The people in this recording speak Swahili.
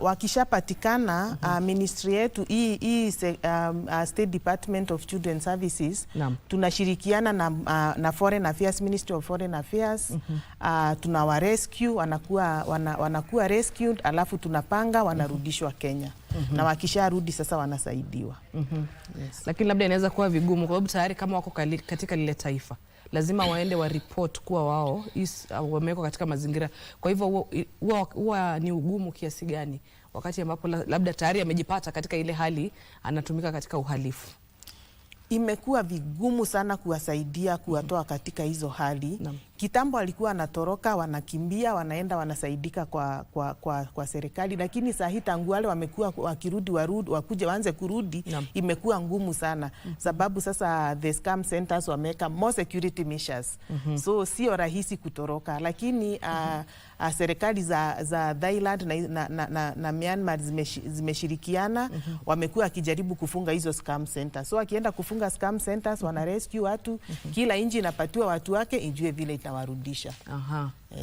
wakishapatikana ministry yetu hii State Department of Children Services tunashirikiana na Foreign Affairs, Ministry of Foreign Affairs. Tunawa rescue, wanakuwa rescued, alafu tunapanga wanarudishwa Kenya. Na wakisharudi sasa wanasaidiwa. Yes. Lakini labda inaweza kuwa vigumu kwa sababu tayari kama wako katika lile taifa lazima waende wa report kuwa wao wamewekwa katika mazingira. Kwa hivyo huwa ni ugumu kiasi gani wakati ambapo labda tayari amejipata katika ile hali anatumika katika uhalifu? Imekuwa vigumu sana kuwasaidia kuwatoa katika hizo hali. Kitambo alikuwa anatoroka, wanakimbia, wanaenda wanasaidika kwa serikali, lakini saa hii tangu wale wamekuwa wakirudi wakuje waanze kurudi, imekuwa ngumu sana. Sababu sasa the scam centers wameka more security measures. So sio rahisi kutoroka, lakini serikali za Thailand na Myanmar zimeshirikiana, wamekuwa wakijaribu kufunga hizo scam centers. So akienda kufunga scam centers, wana rescue watu, kila nchi inapatiwa watu wake ijue vile itawarudisha.